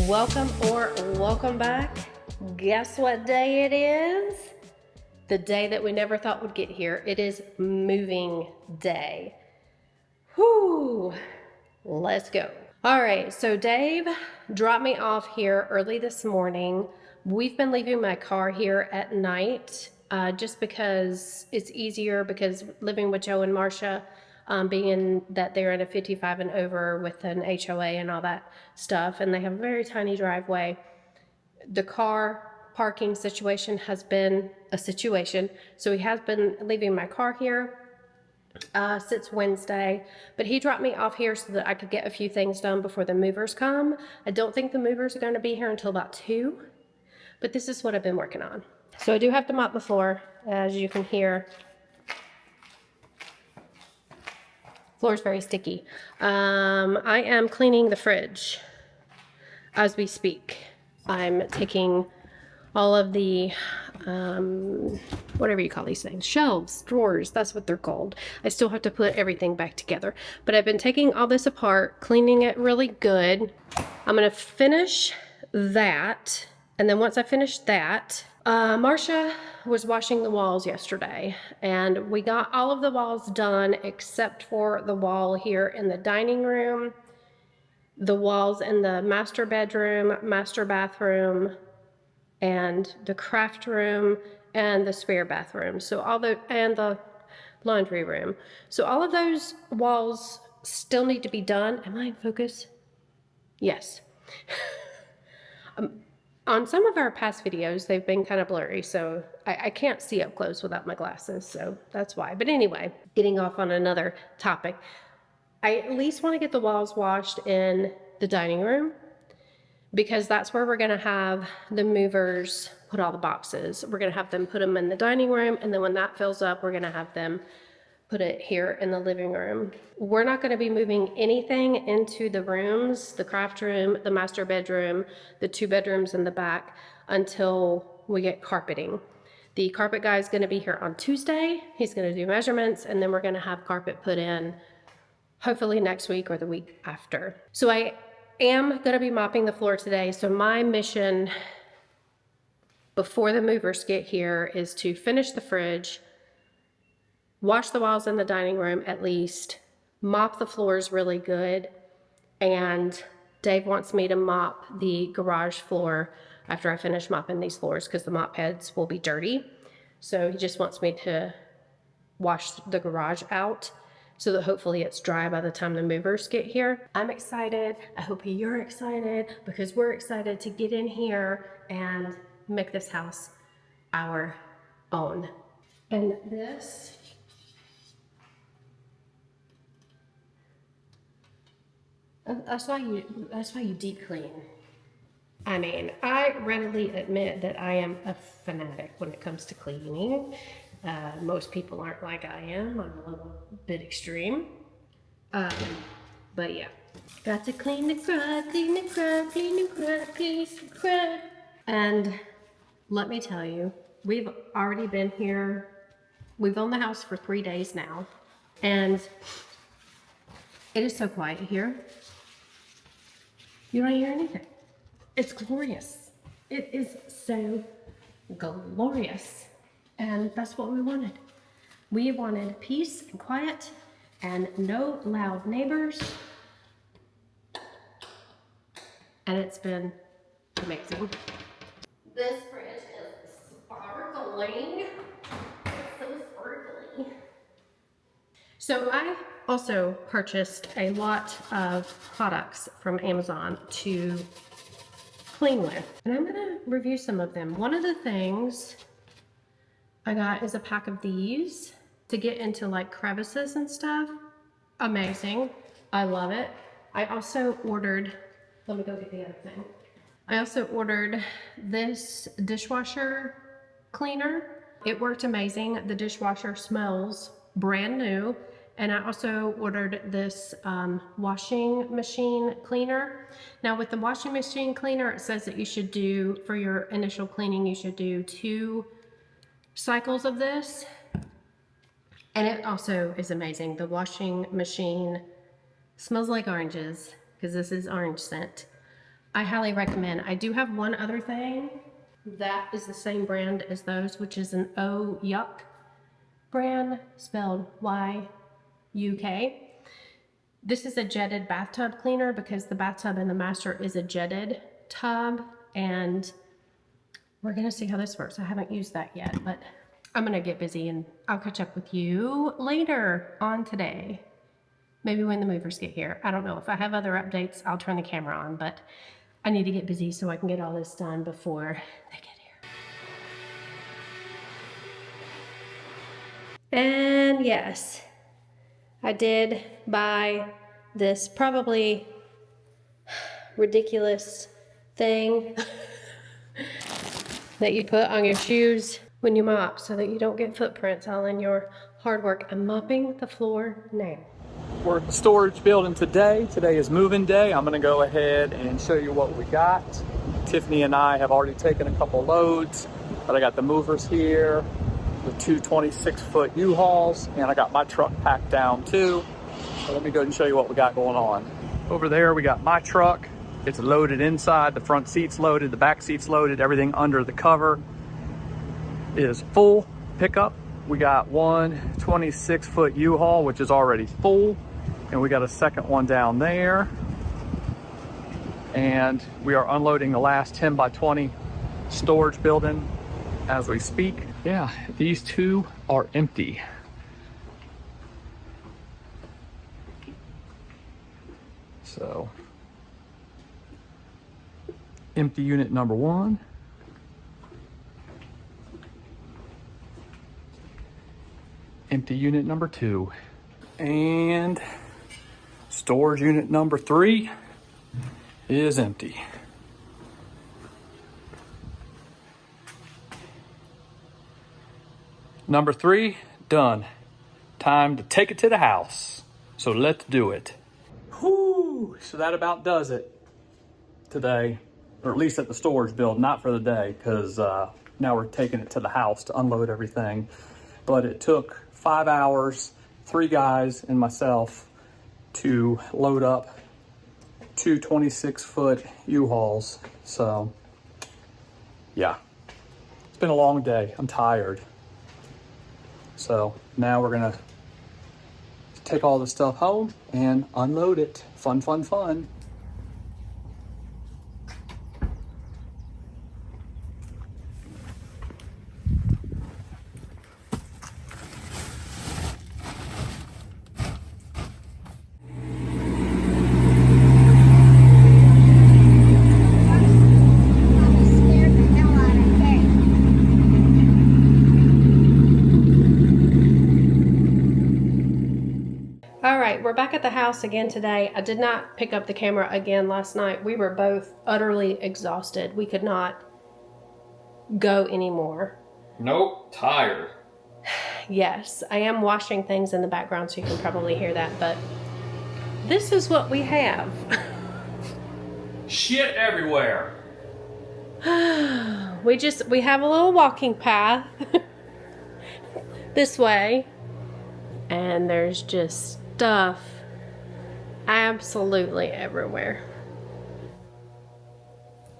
Welcome back. Guess what day it is? The day that we never thought would get here. It is moving day. Whoo, let's go. All right, so Dave dropped me off here early this morning. We've been leaving my car here at night just because it's easier, because living with Joe and Marcia, being that they're in a 55 and over with an HOA and all that stuff, and they have a very tiny driveway. The car parking situation has been a situation. So he has been leaving my car here since Wednesday, but he dropped me off here so that I could get a few things done before the movers come. I don't think the movers are going to be here until about 2, but this is what I've been working on. So I do have to mop the floor, as you can hear. Floor is very sticky. I am cleaning the fridge as we speak. I'm taking all of the, whatever you call these things, shelves, drawers, that's what they're called. I still have to put everything back together. But I've been taking all this apart, cleaning it really good. I'm gonna finish that. And then once I finish that, Marcia was washing the walls yesterday, and we got all of the walls done except for the wall here in the dining room, the walls in the master bedroom, master bathroom, and the craft room, and the spare bathroom. So and the laundry room. So all of those walls still need to be done. Am I in focus? Yes. On some of our past videos, they've been kind of blurry, so I can't see up close without my glasses, so that's why. But anyway, getting off on another topic. I at least want to get the walls washed in the dining room, because that's where we're going to have the movers put all the boxes. We're going to have them put them in the dining room, and then when that fills up, we're going to have them put it here in the living room. We're not going to be moving anything into the rooms, the craft room, the master bedroom, the 2 bedrooms in the back, until we get carpeting. The carpet guy is going to be here on Tuesday. He's going to do measurements, and then we're going to have carpet put in hopefully next week or the week after. So I am going to be mopping the floor today. So my mission before the movers get here is to finish the fridge, wash the walls in the dining room at least, mop the floors really good, and Dave wants me to mop the garage floor after I finish mopping these floors, because the mop heads will be dirty. So he just wants me to wash the garage out so that hopefully it's dry by the time the movers get here. I'm excited. I hope you're excited, because we're excited to get in here and make this house our own. And that's why you deep clean. I mean, I readily admit that I am a fanatic when it comes to cleaning. Most people aren't like I am. I'm a little bit extreme. But yeah. Got to clean the crud, clean the crud, clean the crud, clean the crud. And let me tell you, we've already been here. We've owned the house for 3 days now. And it is so quiet here. You don't hear anything. It's glorious. It is so glorious. And that's what we wanted. We wanted peace and quiet and no loud neighbors. And it's been amazing. This fridge is sparkling. It's so sparkly. So I also purchased a lot of products from Amazon to clean with. And I'm gonna review some of them. One of the things I got is a pack of these to get into like crevices and stuff. Amazing. I love it. I also ordered, let me go get the other thing. I also ordered this dishwasher cleaner. It worked amazing. The dishwasher smells brand new. And I also ordered this washing machine cleaner. Now with the washing machine cleaner, it says that you should do, for your initial cleaning, you should do 2 cycles of this. And it also is amazing. The washing machine smells like oranges, because this is orange scent. I highly recommend. I do have one other thing that is the same brand as those, which is an Yuk brand, spelled Y-U-K. This is a jetted bathtub cleaner because the bathtub in the master is a jetted tub, and we're gonna see how this works. I haven't used that yet, but I'm gonna get busy and I'll catch up with you later on today. Maybe when the movers get here. I don't know. If I have other updates, I'll turn the camera on, but I need to get busy so I can get all this done before they get here. And yes, I did buy this probably ridiculous thing that you put on your shoes when you mop so that you don't get footprints all in your hard work. I'm mopping the floor now. We're at the storage building today. Today is moving day. I'm gonna go ahead and show you what we got. Tiffany and I have already taken a couple loads, but I got the movers here, the two 26-foot U-Hauls, and I got my truck packed down too. So let me go ahead and show you what we got going on. Over there, we got my truck. It's loaded inside, the front seat's loaded, the back seat's loaded, everything under the cover is full pickup. We got one 26-foot U-Haul, which is already full, and we got a second one down there. And we are unloading the last 10 by 20 storage building as we speak. Yeah, these two are empty. So, empty unit number one. Empty unit number two. And storage unit number three is empty. Number three, done. Time to take it to the house. So let's do it. Whew, so that about does it today, or at least at the storage build, not for the day, because now we're taking it to the house to unload everything. But it took 5 hours, 3 guys and myself to load up two 26-foot U-Hauls. So yeah, it's been a long day. I'm tired. So now we're gonna take all the stuff home and unload it. Fun, fun, fun. We're back at the house again today. I did not pick up the camera again last night. We were both utterly exhausted. We could not go anymore. Nope, tired. Yes, I am washing things in the background, so you can probably hear that, but this is what we have. Shit everywhere. We have a little walking path this way, and there's just stuff absolutely everywhere.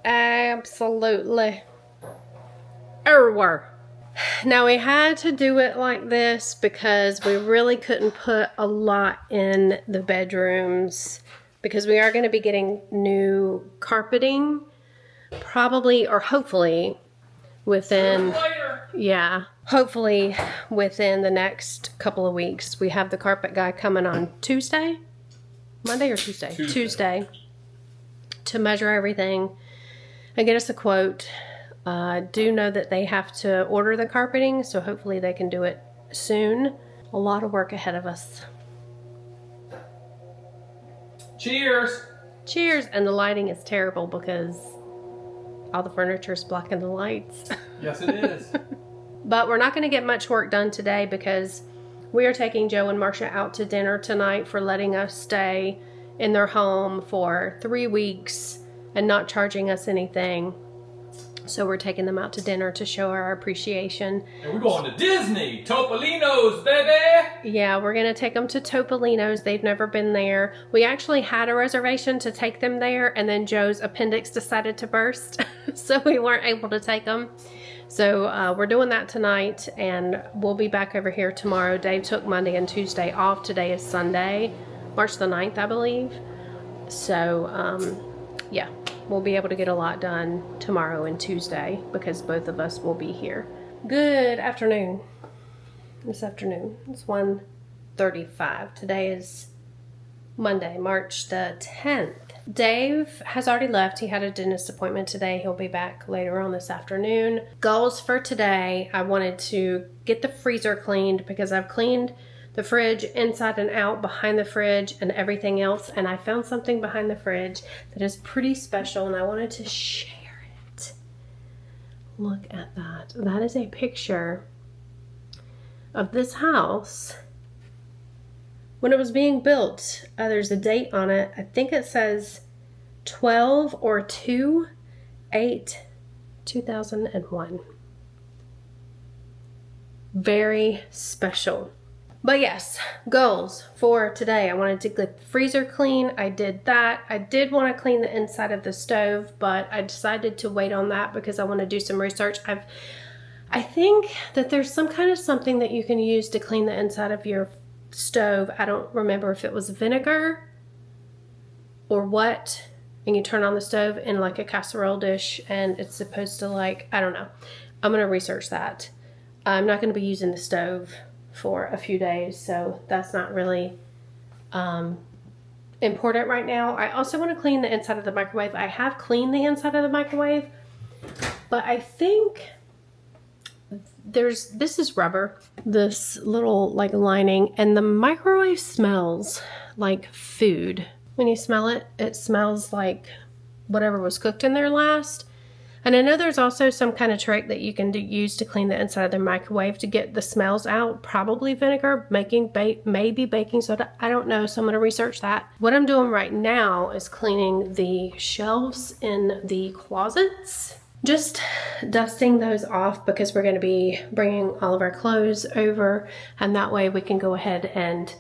Absolutely everywhere. Now we had to do it like this because we really couldn't put a lot in the bedrooms, because we are going to be getting new carpeting probably, or hopefully within, hopefully within the next couple of weeks. We have the carpet guy coming on Tuesday, Monday or Tuesday? Tuesday, to measure everything and get us a quote. Do know that they have to order the carpeting, so hopefully they can do it soon. A lot of work ahead of us. Cheers! Cheers! And the lighting is terrible because all the furniture is blocking the lights. Yes, it is. But we're not going to get much work done today because we are taking Joe and Marcia out to dinner tonight for letting us stay in their home for 3 weeks and not charging us anything. So we're taking them out to dinner to show our appreciation. And we're going to Disney, Topolino's, baby. Yeah, we're gonna take them to Topolino's. They've never been there. We actually had a reservation to take them there, and then Joe's appendix decided to burst, so we weren't able to take them. So we're doing that tonight, and we'll be back over here tomorrow. Dave took Monday and Tuesday off. Today is Sunday, March the 9th, I believe. So, yeah, we'll be able to get a lot done tomorrow and Tuesday because both of us will be here. Good afternoon. This afternoon. It's 1:35. Today is Monday, March the 10th. Dave has already left. He had a dentist appointment today. He'll be back later on this afternoon. Goals for today. I wanted to get the freezer cleaned because I've cleaned the fridge inside and out, behind the fridge and everything else. And I found something behind the fridge that is pretty special and I wanted to share it. Look at that. That is a picture of this house when it was being built. There's a date on it. I think it says 12 or 2/8/2001. Very special. But yes, goals for today. I wanted to get the freezer clean. I did that. I did want to clean the inside of the stove, but I decided to wait on that because I want to do some research. I think that there's some kind of something that you can use to clean the inside of your stove. I don't remember if it was vinegar or what. And you turn on the stove in like a casserole dish and it's supposed to like, I don't know. I'm going to research that. I'm not going to be using the stove for a few days, so that's not really important right now. I also want to clean the inside of the microwave. I have cleaned the inside of the microwave, but I think this is rubber, this little like lining, and the microwave smells like food. When you smell it, it smells like whatever was cooked in there last. And I know there's also some kind of trick that you can use to clean the inside of the microwave to get the smells out. Probably vinegar, maybe baking soda. I don't know, so I'm going to research that. What I'm doing right now is cleaning the shelves in the closets. Just dusting those off because we're going to be bringing all of our clothes over, and that way we can go ahead and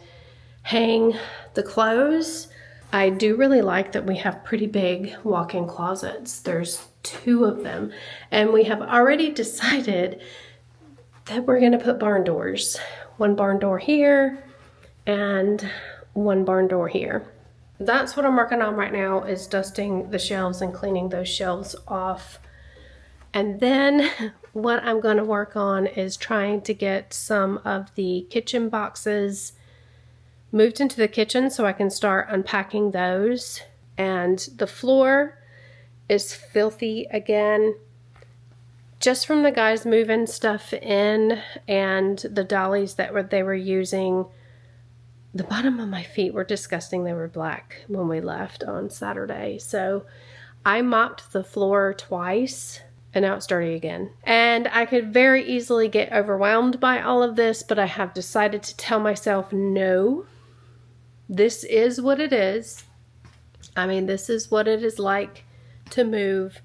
hang the clothes. I do really like that we have pretty big walk-in closets. There's 2 of them, and we have already decided that we're going to put barn doors. 1 barn door here and 1 barn door here. That's what I'm working on right now, is dusting the shelves and cleaning those shelves off. And then what I'm going to work on is trying to get some of the kitchen boxes moved into the kitchen so I can start unpacking those. And the floor is filthy again, just from the guys moving stuff in and the dollies that they were using. The bottom of my feet were disgusting. They were black when we left on Saturday. So I mopped the floor twice and now it's dirty again. And I could very easily get overwhelmed by all of this, but I have decided to tell myself, no, this is what it is. I mean, this is what it is like to move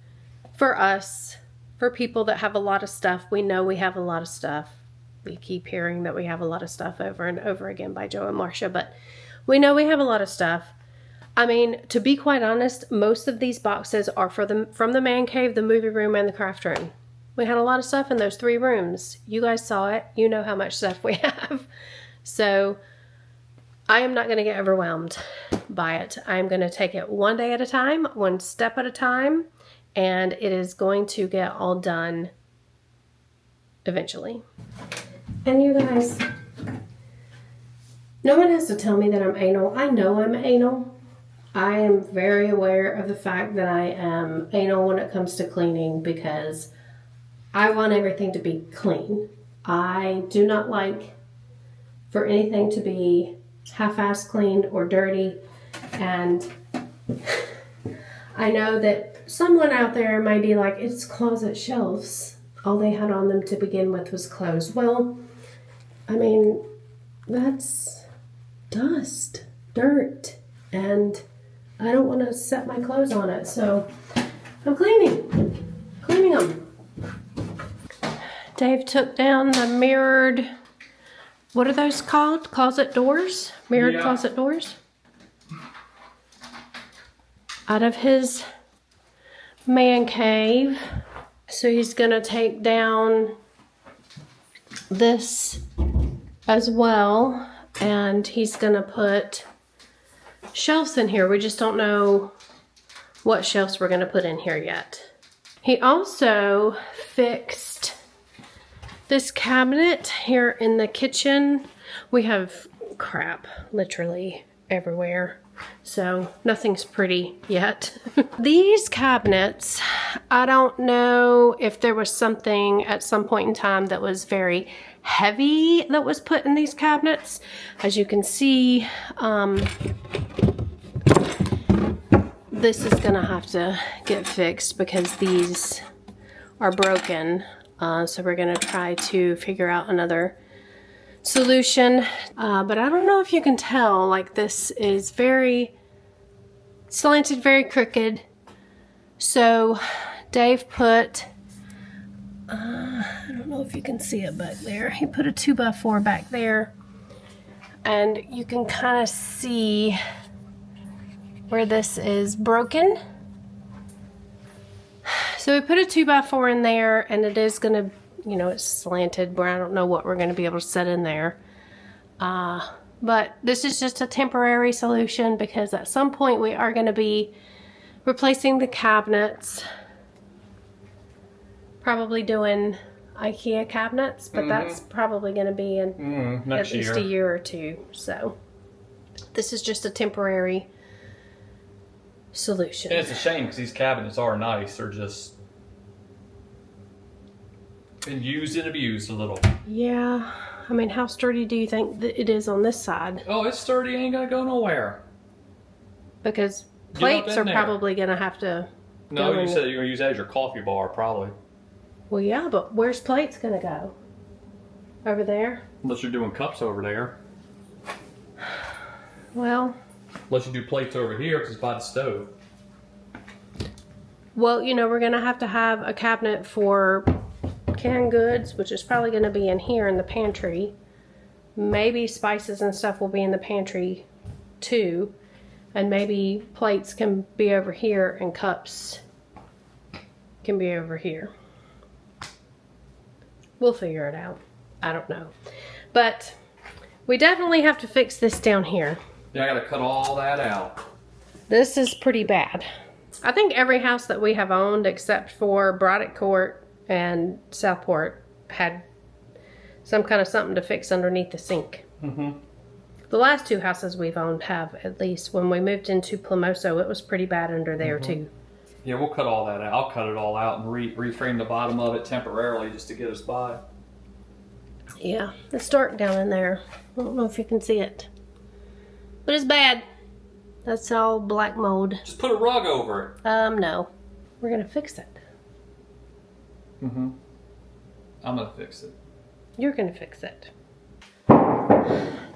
for us, for people that have a lot of stuff. We know we have a lot of stuff. We keep hearing that we have a lot of stuff over and over again by Joe and Marcia, but we know we have a lot of stuff. I mean, to be quite honest, most of these boxes are from the man cave, the movie room, and the craft room. We had a lot of stuff in those 3 rooms. You guys saw it. You know how much stuff we have. So I am not going to get overwhelmed by it. I'm going to take it one day at a time, one step at a time, and it is going to get all done eventually. And you guys, no one has to tell me that I'm anal. I know I'm anal. I am very aware of the fact that I am anal when it comes to cleaning because I want everything to be clean. I do not like for anything to be half-assed clean or dirty. And I know that someone out there might be like, it's closet shelves. All they had on them to begin with was clothes. Well, I mean, that's dust, dirt, and I don't want to set my clothes on it. So I'm cleaning cleaning them. Dave took down the mirrored, what are those called? Closet doors? Mirrored closet doors? Out of his man cave. So he's gonna take down this as well, and he's gonna put shelves in here. We just don't know what shelves we're gonna put in here yet. He also fixed this cabinet here in the kitchen. We have crap literally everywhere, so nothing's pretty yet. These cabinets, I don't know if there was something at some point in time that was very heavy that was put in these cabinets. As you can see, this is gonna have to get fixed because these are broken. So we're gonna try to figure out another solution. But I don't know if you can tell, like this is very slanted, very crooked. So Dave put, I don't know if you can see it back there. He put a 2x4 back there, and you can kind of see where this is broken. So we put a 2x4 in there, and it is gonna, you know, it's slanted where I don't know what we're gonna be able to set in there. But this is just a temporary solution because at some point we are gonna be replacing the cabinets. Probably doing IKEA cabinets, but that's probably gonna be in at least a year or two. So this is just a temporary solution. And it's a shame because these cabinets are nice. They're just been used and abused a little. Yeah, I mean, how sturdy do you think that it is on this side? Oh, it's sturdy. Ain't gonna go nowhere. Because plates are probably gonna have to. No, you said you're gonna use that as your coffee bar, probably. Well, yeah, but where's plates gonna go? Over there? Unless you're doing cups over there. Well. Unless you do plates over here, because it's by the stove. Well, you know, we're gonna have to have a cabinet for canned goods, which is probably gonna be in here in the pantry. Maybe spices and stuff will be in the pantry too. And maybe plates can be over here and cups can be over here. We'll figure it out. I don't know. But we definitely have to fix this down here. Yeah, I gotta cut all that out. This is pretty bad. I think every house that we have owned except for Broderick Court and Southport had some kind of something to fix underneath the sink. The last two houses we've owned have, at least. When we moved into Plumoso, it was pretty bad under there too. Yeah, we'll cut all that out. I'll cut it all out and reframe the bottom of it temporarily just to get us by. Yeah, it's dark down in there. I don't know if you can see it. But it's bad. That's all black mold. Just put a rug over it. No. We're gonna fix it. I'm gonna fix it. You're gonna fix it.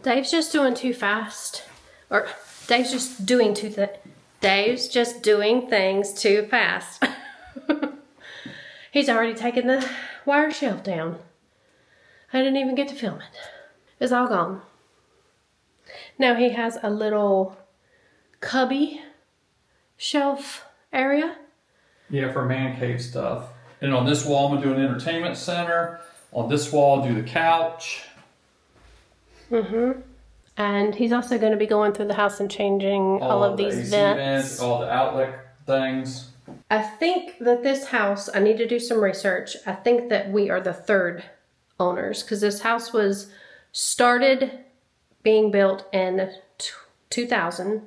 Dave's just doing too fast. Or Dave's just doing Dave's just doing things too fast. He's already taken the wire shelf down. I didn't even get to film it. It's all gone. Now he has a little cubby shelf area. Yeah, for man cave stuff. And on this wall, I'm gonna do an entertainment center. On this wall, I'll do the couch. And he's also going to be going through the house and changing all of these AC vents. all the outlet things. I think that this house, I need to do some research. I think that we are the third owners because this house was started being built in 2000.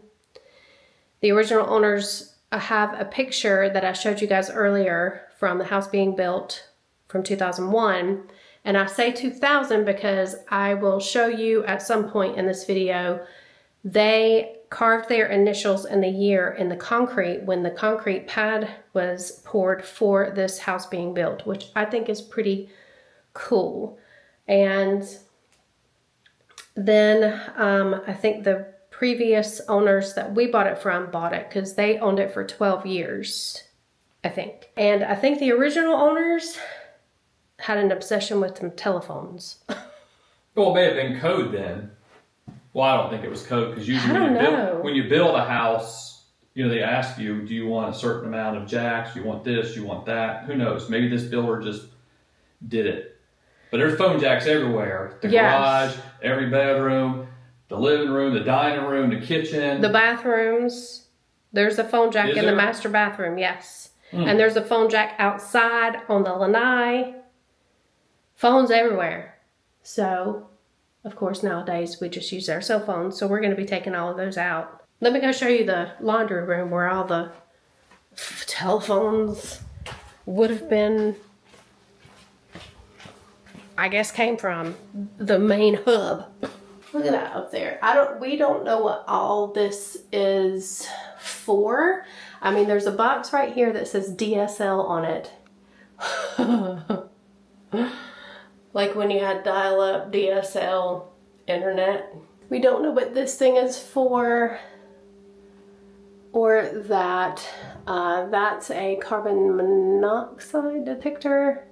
The original owners, I have a picture that I showed you guys earlier from the house being built from 2001. And I say 2000 because I will show you at some point in this video, they carved their initials in the year in the concrete when the concrete pad was poured for this house being built, which I think is pretty cool. And then I think the previous owners that we bought it from bought it because they owned it for 12 years. I think. And I think the original owners had an obsession with them telephones. Well, it may have been code then. Well, I don't think it was code because usually I don't know. when you build a house, you know, they ask you, do you want a certain amount of jacks? Do you want this? Do you want that? Who knows? Maybe this builder just did it. But there's phone jacks everywhere. The garage, every bedroom, the living room, the dining room, the kitchen. The bathrooms. There's a phone jack in the master bathroom, yes. And there's a phone jack outside on the lanai. Phones everywhere. So, of course, nowadays we just use our cell phones. So we're going to be taking all of those out. Let me go show you the laundry room where all the telephones would have been, I guess, came from. The main hub. Look at that up there. We don't know what all this is for. I mean, there's a box right here that says DSL on it. Like when you had dial-up DSL internet. We don't know what this thing is for, or that. That's a carbon monoxide detector.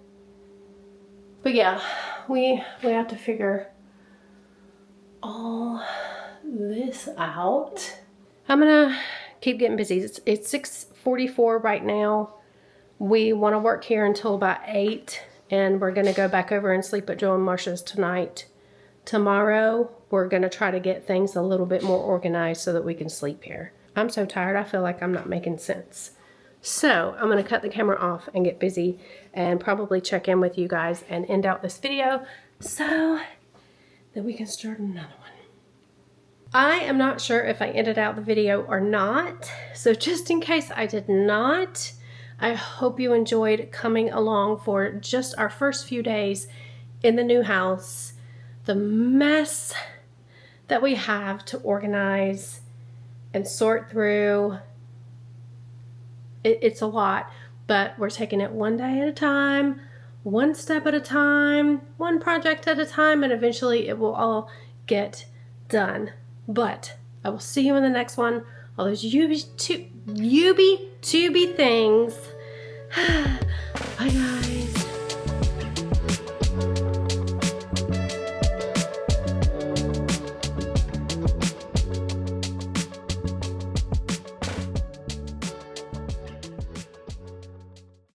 But yeah, we have to figure all this out. I'm gonna keep getting busy. It's 6:44 right now. We want to work here until about 8, and we're gonna go back over and sleep at Joe and Marsha's tonight. Tomorrow, we're gonna try to get things a little bit more organized so that we can sleep here. I'm so tired, I feel like I'm not making sense. So I'm gonna cut the camera off and get busy and probably check in with you guys and end out this video so that we can start another one. I am not sure if I ended out the video or not, so just in case I did not, I hope you enjoyed coming along for just our first few days in the new house. The mess that we have to organize and sort through. It's a lot, but we're taking it one day at a time, one step at a time, one project at a time, and eventually it will all get done. But I will see you in the next one. All those UB2B things. Bye guys.